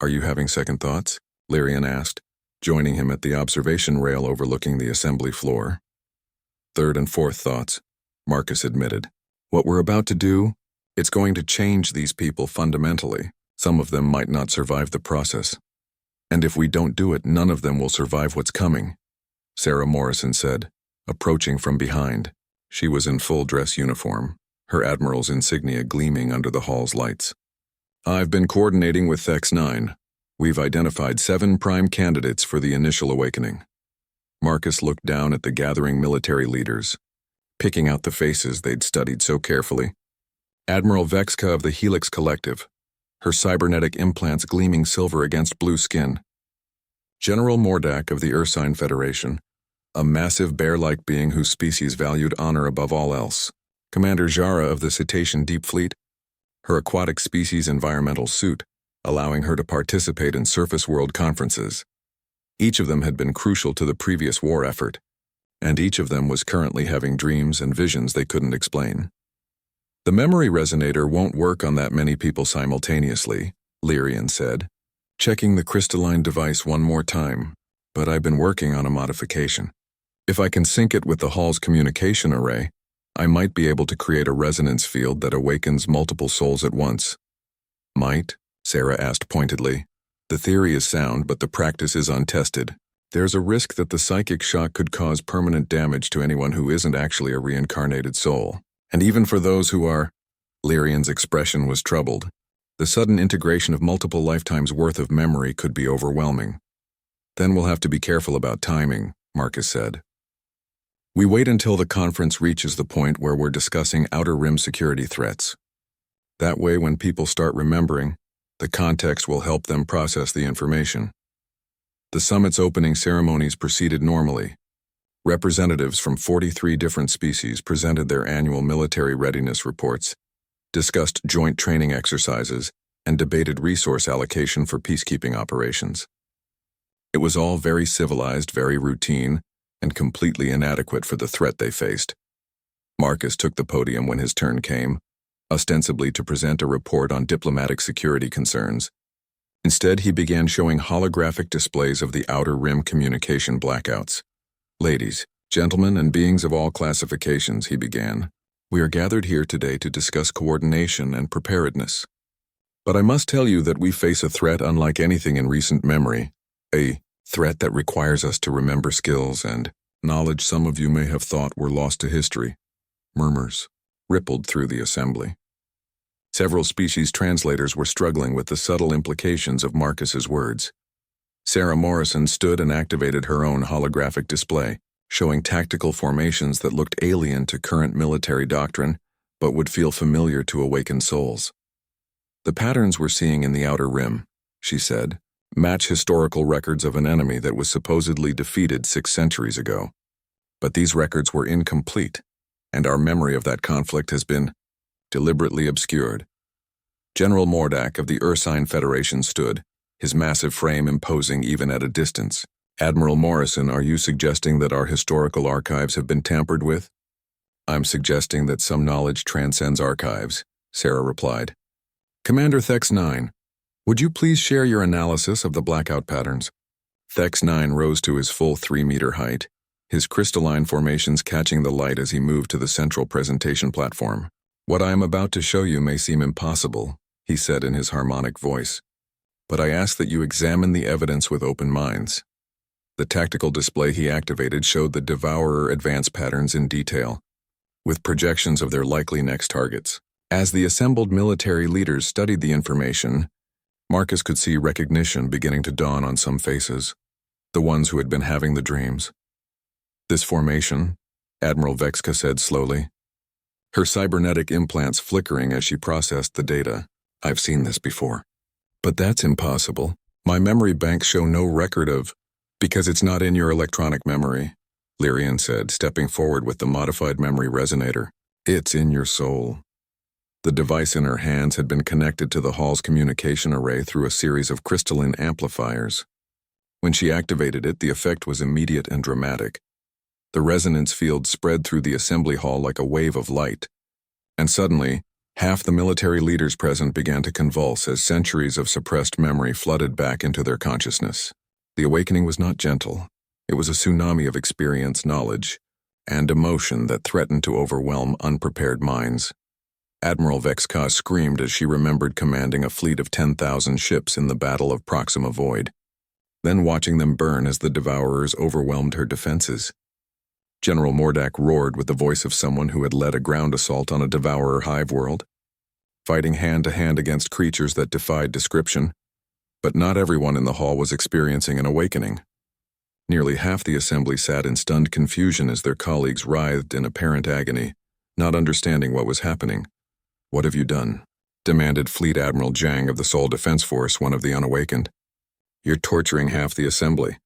"Are you having second thoughts?" Lyrian asked, joining him at the observation rail overlooking the assembly floor. "Third and fourth thoughts," Marcus admitted. "What we're about to do, it's going to change these people fundamentally. Some of them might not survive the process. And if we don't do it, none of them will survive what's coming," Sarah Morrison said, approaching from behind. She was in full dress uniform, her admiral's insignia gleaming under the hall's lights. "I've been coordinating with Thex-9. We've identified 7 prime candidates for the initial awakening." Marcus looked down at the gathering military leaders, picking out the faces they'd studied so carefully. Admiral Vexka of the Helix Collective, her cybernetic implants gleaming silver against blue skin. General Mordak of the Ursine Federation, a massive bear-like being whose species valued honor above all else. Commander Jara of the Cetacean Deep Fleet, her aquatic species environmental suit, allowing her to participate in surface world conferences. Each of them had been crucial to the previous war effort, and each of them was currently having dreams and visions they couldn't explain. "The memory resonator won't work on that many people simultaneously," Lyrian said, checking the crystalline device one more time, "but I've been working on a modification. If I can sync it with the hall's communication array, I might be able to create a resonance field that awakens multiple souls at once." "Might?" Sarah asked pointedly. "The theory is sound, but the practice is untested. There's a risk that the psychic shock could cause permanent damage to anyone who isn't actually a reincarnated soul. And even for those who are..." Lyrian's expression was troubled. "The sudden integration of multiple lifetimes' worth of memory could be overwhelming." "Then we'll have to be careful about timing," Marcus said. "We wait until the conference reaches the point where we're discussing outer rim security threats. That way, when people start remembering, the context will help them process the information." The summit's opening ceremonies proceeded normally. Representatives from 43 different species presented their annual military readiness reports, discussed joint training exercises, and debated resource allocation for peacekeeping operations. It was all very civilized, very routine, and completely inadequate for the threat they faced. Marcus took the podium when his turn came, ostensibly to present a report on diplomatic security concerns. Instead, he began showing holographic displays of the outer rim communication blackouts. "Ladies, gentlemen, and beings of all classifications," he began, "we are gathered here today to discuss coordination and preparedness. But I must tell you that we face a threat unlike anything in recent memory, a threat that requires us to remember skills and knowledge some of you may have thought were lost to history." Murmurs rippled through the assembly. Several species translators were struggling with the subtle implications of Marcus's words. Sarah Morrison stood and activated her own holographic display, showing tactical formations that looked alien to current military doctrine, but would feel familiar to awakened souls. "The patterns we're seeing in the outer rim," she said, "match historical records of an enemy that was supposedly defeated 6 centuries ago. But these records were incomplete, and our memory of that conflict has been deliberately obscured." General Mordak of the Ursine Federation stood, his massive frame imposing even at a distance. "Admiral Morrison, are you suggesting that our historical archives have been tampered with?" "I'm suggesting that some knowledge transcends archives," Sarah replied. "Commander Thex-9, would you please share your analysis of the blackout patterns?" Thex-9 rose to his full 3-meter height, his crystalline formations catching the light as he moved to the central presentation platform. "What I am about to show you may seem impossible," he said in his harmonic voice, "but I ask that you examine the evidence with open minds." The tactical display he activated showed the Devourer advance patterns in detail, with projections of their likely next targets. As the assembled military leaders studied the information, Marcus could see recognition beginning to dawn on some faces, the ones who had been having the dreams. "This formation," Admiral Vexka said slowly, her cybernetic implants flickering as she processed the data. "I've seen this before. But that's impossible. My memory banks show no record of..." "Because it's not in your electronic memory," Lyrian said, stepping forward with the modified memory resonator. "It's in your soul." The device in her hands had been connected to the hall's communication array through a series of crystalline amplifiers. When she activated it, the effect was immediate and dramatic. The resonance field spread through the assembly hall like a wave of light. And suddenly, half the military leaders present began to convulse as centuries of suppressed memory flooded back into their consciousness. The awakening was not gentle. It was a tsunami of experience, knowledge, and emotion that threatened to overwhelm unprepared minds. Admiral Vexka screamed as she remembered commanding a fleet of 10,000 ships in the Battle of Proxima Void, then watching them burn as the Devourers overwhelmed her defenses. General Mordak roared with the voice of someone who had led a ground assault on a Devourer hive world, fighting hand-to-hand against creatures that defied description. But not everyone in the hall was experiencing an awakening. Nearly half the assembly sat in stunned confusion as their colleagues writhed in apparent agony, not understanding what was happening. "What have you done?" demanded Fleet Admiral Zhang of the Seoul Defense Force, one of the unawakened. "You're torturing half the assembly."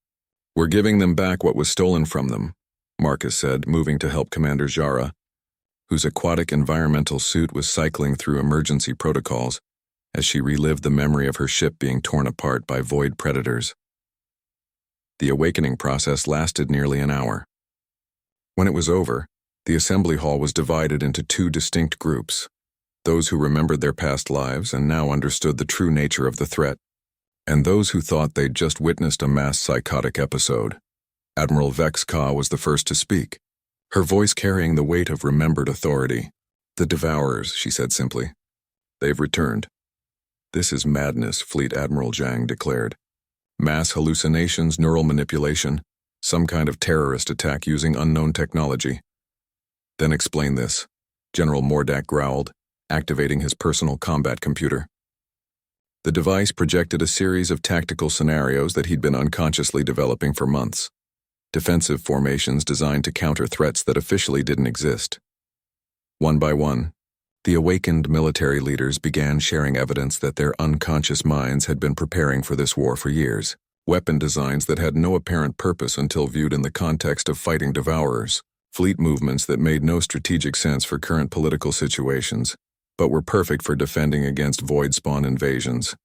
"We're giving them back what was stolen from them," Marcus said, moving to help Commander Zhara, whose aquatic environmental suit was cycling through emergency protocols as she relived the memory of her ship being torn apart by void predators. The awakening process lasted nearly an hour. When it was over, the assembly hall was divided into two distinct groups: those who remembered their past lives and now understood the true nature of the threat, and those who thought they'd just witnessed a mass psychotic episode. Admiral Vexka was the first to speak, her voice carrying the weight of remembered authority. "The Devourers," she said simply. "They've returned." "This is madness," Fleet Admiral Zhang declared. "Mass hallucinations, neural manipulation, some kind of terrorist attack using unknown technology." "Then explain this," General Mordak growled, activating his personal combat computer. The device projected a series of tactical scenarios that he'd been unconsciously developing for months. Defensive formations designed to counter threats that officially didn't exist. One by one, the awakened military leaders began sharing evidence that their unconscious minds had been preparing for this war for years. Weapon designs that had no apparent purpose until viewed in the context of fighting Devourers. Fleet movements that made no strategic sense for current political situations, but were perfect for defending against void spawn invasions.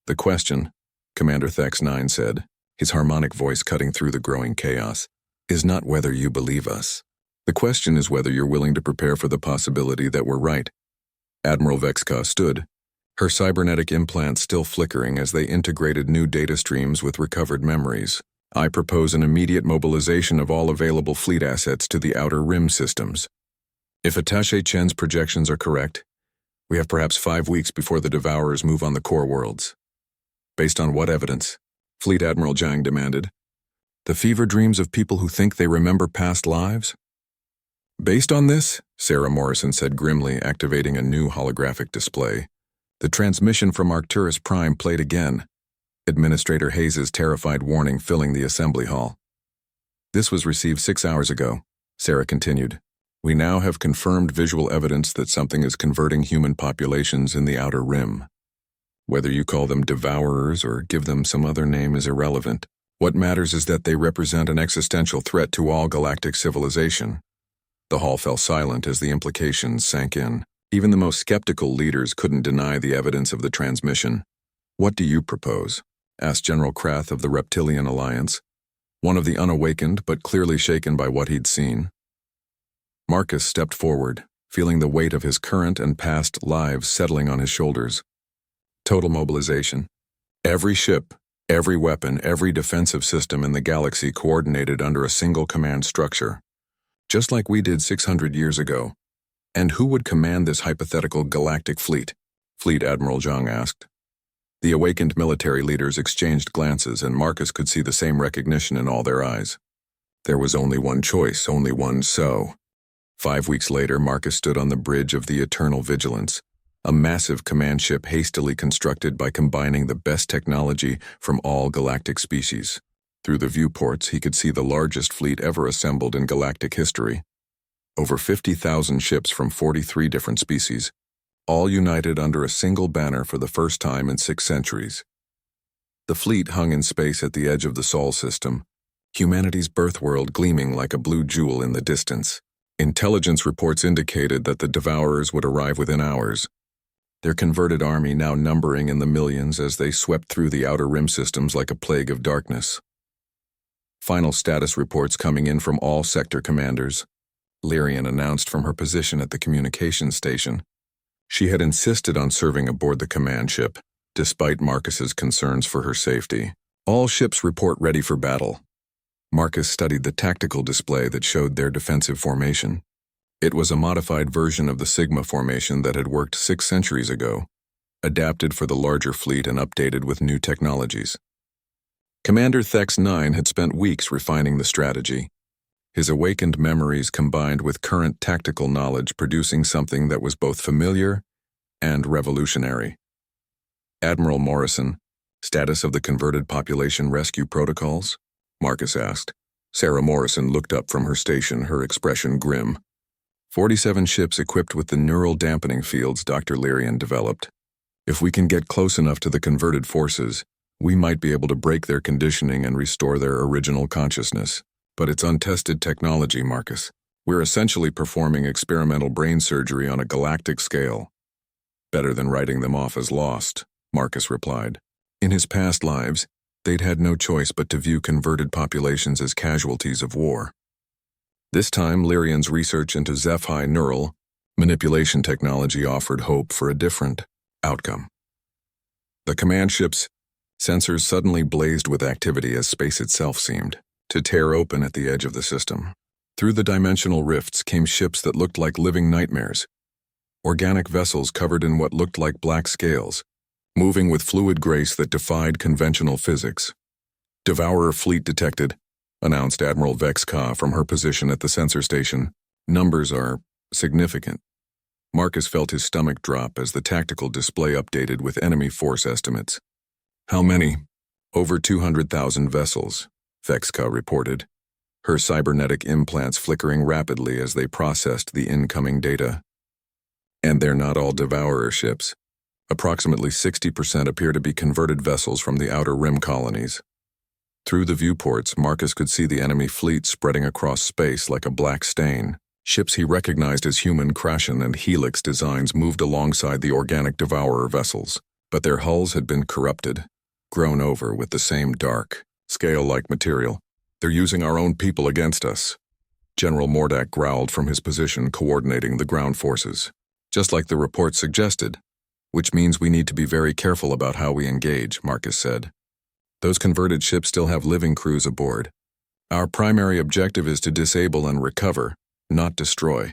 "The question," Commander Thex 9 said, his harmonic voice cutting through the growing chaos, "is not whether you believe us. The question is whether you're willing to prepare for the possibility that we're right." Admiral Vexka stood, her cybernetic implants still flickering as they integrated new data streams with recovered memories. "I propose an immediate mobilization of all available fleet assets to the Outer Rim systems. If Attaché Chen's projections are correct, we have perhaps 5 weeks before the Devourers move on the core worlds." "Based on what evidence?" Fleet Admiral Zhang demanded. "The fever dreams of people who think they remember past lives?" "Based on this," Sarah Morrison said grimly, activating a new holographic display. The transmission from Arcturus Prime played again, Administrator Hayes' terrified warning filling the assembly hall. "This was received 6 hours ago," Sarah continued. "We now have confirmed visual evidence that something is converting human populations in the Outer Rim. Whether you call them Devourers or give them some other name is irrelevant. What matters is that they represent an existential threat to all galactic civilization." The hall fell silent as the implications sank in. Even the most skeptical leaders couldn't deny the evidence of the transmission. "What do you propose?" asked General Krath of the Reptilian Alliance, one of the unawakened but clearly shaken by what he'd seen. Marcus stepped forward, feeling the weight of his current and past lives settling on his shoulders. "Total mobilization. Every ship, every weapon, every defensive system in the galaxy coordinated under a single command structure. Just like we did 600 years ago." "And who would command this hypothetical galactic fleet?" Fleet Admiral Zhang asked. The awakened military leaders exchanged glances, and Marcus could see the same recognition in all their eyes. There was only one choice, only one so. 5 weeks later, Marcus stood on the bridge of the Eternal Vigilance, a massive command ship hastily constructed by combining the best technology from all galactic species. Through the viewports, he could see the largest fleet ever assembled in galactic history. Over 50,000 ships from 43 different species, all united under a single banner for the first time in 6 centuries. The fleet hung in space at the edge of the Sol system, humanity's birthworld gleaming like a blue jewel in the distance. Intelligence reports indicated that the Devourers would arrive within hours. their converted army now numbering in the millions as they swept through the outer rim systems like a plague of darkness. Final status reports coming in from all sector commanders, Lyrian announced from her position at the communications station. She had insisted on serving aboard the command ship, despite Marcus's concerns for her safety. All ships report ready for battle. Marcus studied the tactical display that showed their defensive formation. It was a modified version of the Sigma formation that had worked 6 centuries ago, adapted for the larger fleet and updated with new technologies. Commander Thex 9 had spent weeks refining the strategy, his awakened memories combined with current tactical knowledge producing something that was both familiar and revolutionary. Admiral Morrison, status of the converted population rescue protocols? Marcus asked. Sarah Morrison looked up from her station, her expression grim. 47 ships equipped with the neural dampening fields Dr. Lyrian developed. If we can get close enough to the converted forces, we might be able to break their conditioning and restore their original consciousness. But it's untested technology, Marcus. We're essentially performing experimental brain surgery on a galactic scale. Better than writing them off as lost, Marcus replied. In his past lives, they'd had no choice but to view converted populations as casualties of war. This time, Lyrian's research into HFY neural manipulation technology offered hope for a different outcome. The command ship's sensors suddenly blazed with activity as space itself seemed to tear open at the edge of the system. Through the dimensional rifts came ships that looked like living nightmares, organic vessels covered in what looked like black scales, moving with fluid grace that defied conventional physics. Devourer fleet detected, announced Admiral Vex Ka from her position at the sensor station. Numbers are significant. Marcus felt his stomach drop as the tactical display updated with enemy force estimates. How many? Over 200,000 vessels, Vex Ka reported, her cybernetic implants flickering rapidly as they processed the incoming data. And they're not all Devourer ships. Approximately 60% appear to be converted vessels from the outer rim colonies. Through the viewports, Marcus could see the enemy fleet spreading across space like a black stain. Ships he recognized as human Crashen and Helix designs moved alongside the organic Devourer vessels, but their hulls had been corrupted, grown over with the same dark, scale-like material. They're using our own people against us. General Mordak growled from his position coordinating the ground forces. Just like the report suggested, which means we need to be very careful about how we engage, Marcus said. Those converted ships still have living crews aboard. Our primary objective is to disable and recover, not destroy.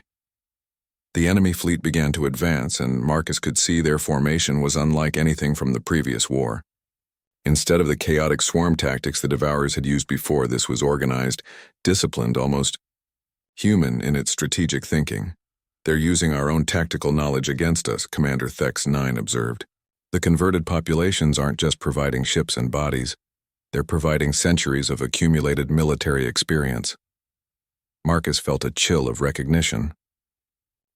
The enemy fleet began to advance, and Marcus could see their formation was unlike anything from the previous war. Instead of the chaotic swarm tactics the Devourers had used before, this was organized, disciplined, almost human in its strategic thinking. They're using our own tactical knowledge against us, Commander Thex 9 observed. The converted populations aren't just providing ships and bodies. They're providing centuries of accumulated military experience. Marcus felt a chill of recognition.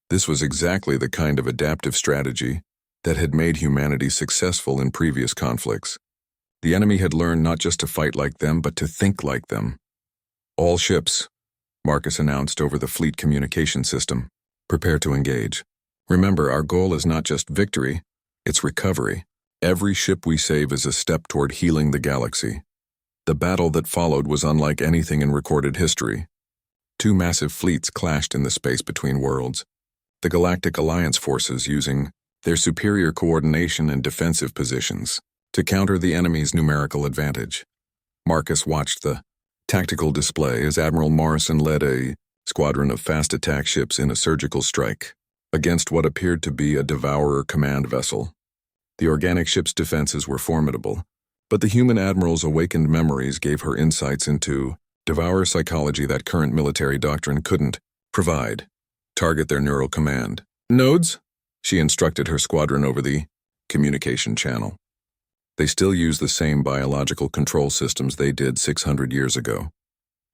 This was exactly the kind of adaptive strategy that had made humanity successful in previous conflicts. The enemy had learned not just to fight like them, but to think like them. All ships, Marcus announced over the fleet communication system. Prepare to engage. Remember, our goal is not just victory, it's recovery. Every ship we save is a step toward healing the galaxy. The battle that followed was unlike anything in recorded history. 2 massive fleets clashed in the space between worlds. The Galactic Alliance forces using their superior coordination and defensive positions to counter the enemy's numerical advantage. Marcus watched the tactical display as Admiral Morrison led a squadron of fast attack ships in a surgical strike against what appeared to be a Devourer command vessel. The organic ship's defenses were formidable, but the human admiral's awakened memories gave her insights into Devourer psychology that current military doctrine couldn't provide. Target their neural command nodes, she instructed her squadron over the communication channel. They still use the same biological control systems they did 600 years ago.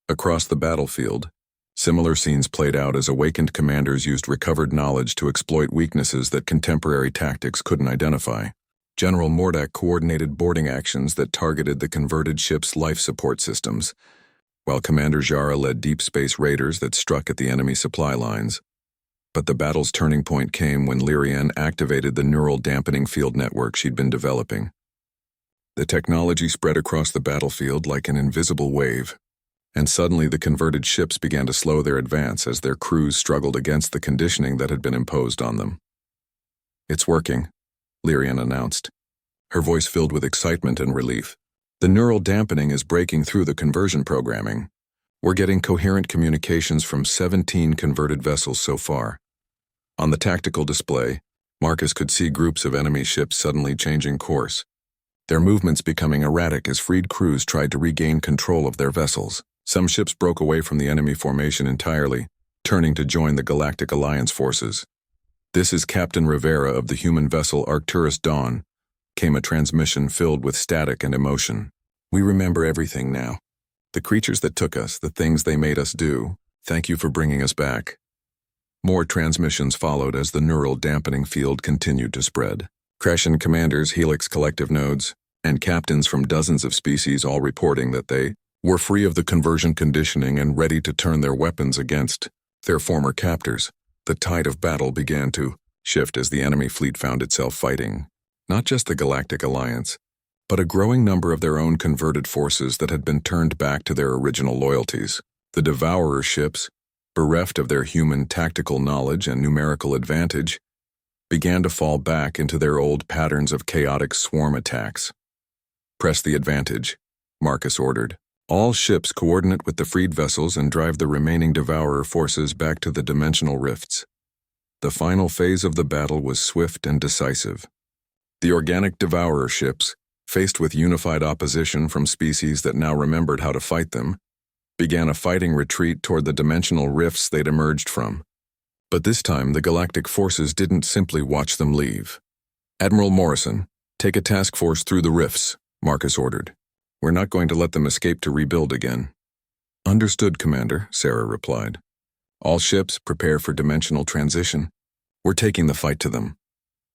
Across the battlefield, similar scenes played out as awakened commanders used recovered knowledge to exploit weaknesses that contemporary tactics couldn't identify. General Mordak coordinated boarding actions that targeted the converted ship's life support systems, while Commander Jara led deep space raiders that struck at the enemy supply lines. But the battle's turning point came when Lyrian activated the neural dampening field network she'd been developing. The technology spread across the battlefield like an invisible wave, and suddenly the converted ships began to slow their advance as their crews struggled against the conditioning that had been imposed on them. "It's working," Lyrian announced, her voice filled with excitement and relief. "The neural dampening is breaking through the conversion programming. We're getting coherent communications from 17 converted vessels so far." On the tactical display, Marcus could see groups of enemy ships suddenly changing course, their movements becoming erratic as freed crews tried to regain control of their vessels. Some ships broke away from the enemy formation entirely, turning to join the Galactic Alliance forces. "This is Captain Rivera of the human vessel Arcturus Dawn," came a transmission filled with static and emotion. "We remember everything now. The creatures that took us, the things they made us do. Thank you for bringing us back." More transmissions followed as the neural dampening field continued to spread. Crescent commanders, Helix collective nodes, and captains from dozens of species all reporting that they were free of the conversion conditioning and ready to turn their weapons against their former captors. The tide of battle began to shift as the enemy fleet found itself fighting not just the Galactic Alliance, but a growing number of their own converted forces that had been turned back to their original loyalties. The Devourer ships, bereft of their human tactical knowledge and numerical advantage, began to fall back into their old patterns of chaotic swarm attacks. "Press the advantage," Marcus ordered. "All ships coordinate with the freed vessels and drive the remaining Devourer forces back to the dimensional rifts." The final phase of the battle was swift and decisive. The organic Devourer ships, faced with unified opposition from species that now remembered how to fight them, began a fighting retreat toward the dimensional rifts they'd emerged from. But this time, the galactic forces didn't simply watch them leave. "Admiral Morrison, take a task force through the rifts," Marcus ordered. "We're not going to let them escape to rebuild again." "Understood, Commander," Sarah replied. "All ships, prepare for dimensional transition. We're taking the fight to them."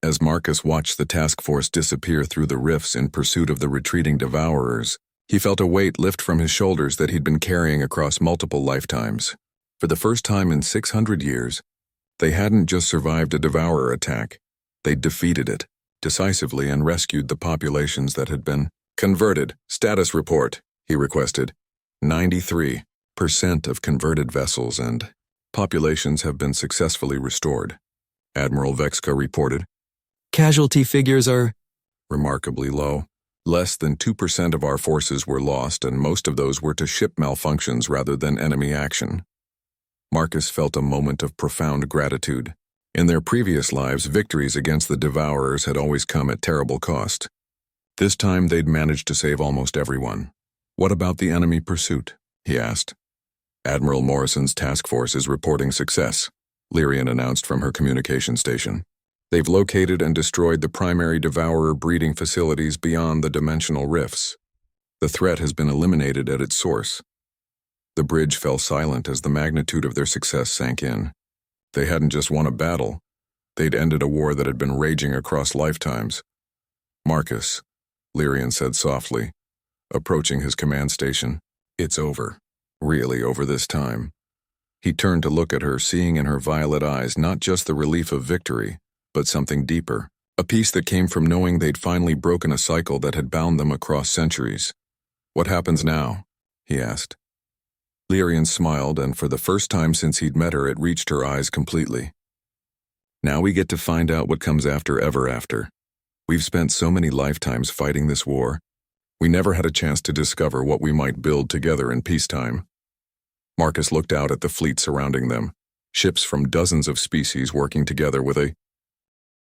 As Marcus watched the task force disappear through the rifts in pursuit of the retreating Devourers, he felt a weight lift from his shoulders that he'd been carrying across multiple lifetimes. For the first time in 600 years, they hadn't just survived a Devourer attack, they'd defeated it decisively and rescued the populations that had been converted. "Status report," he requested. 93% of converted vessels and populations have been successfully restored, Admiral Vexka reported. "Casualty figures are remarkably low. Less than 2% of our forces were lost, and most of those were to ship malfunctions rather than enemy action." Marcus felt a moment of profound gratitude. In their previous lives, victories against the Devourers had always come at terrible cost. This time they'd managed to save almost everyone. "What about the enemy pursuit?" he asked. "Admiral Morrison's task force is reporting success," Lyrian announced from her communication station. "They've located and destroyed the primary Devourer breeding facilities beyond the dimensional rifts. The threat has been eliminated at its source." The bridge fell silent as the magnitude of their success sank in. They hadn't just won a battle, they'd ended a war that had been raging across lifetimes. "Marcus," Lyrian said softly, approaching his command station, "it's over. Really over this time." He turned to look at her, seeing in her violet eyes not just the relief of victory, but something deeper, a peace that came from knowing they'd finally broken a cycle that had bound them across centuries. "What happens now?" he asked. Lyrian smiled, and for the first time since he'd met her, it reached her eyes completely. "Now we get to find out what comes after ever after. We've spent so many lifetimes fighting this war. We never had a chance to discover what we might build together in peacetime." Marcus looked out at the fleet surrounding them, ships from dozens of species working together with a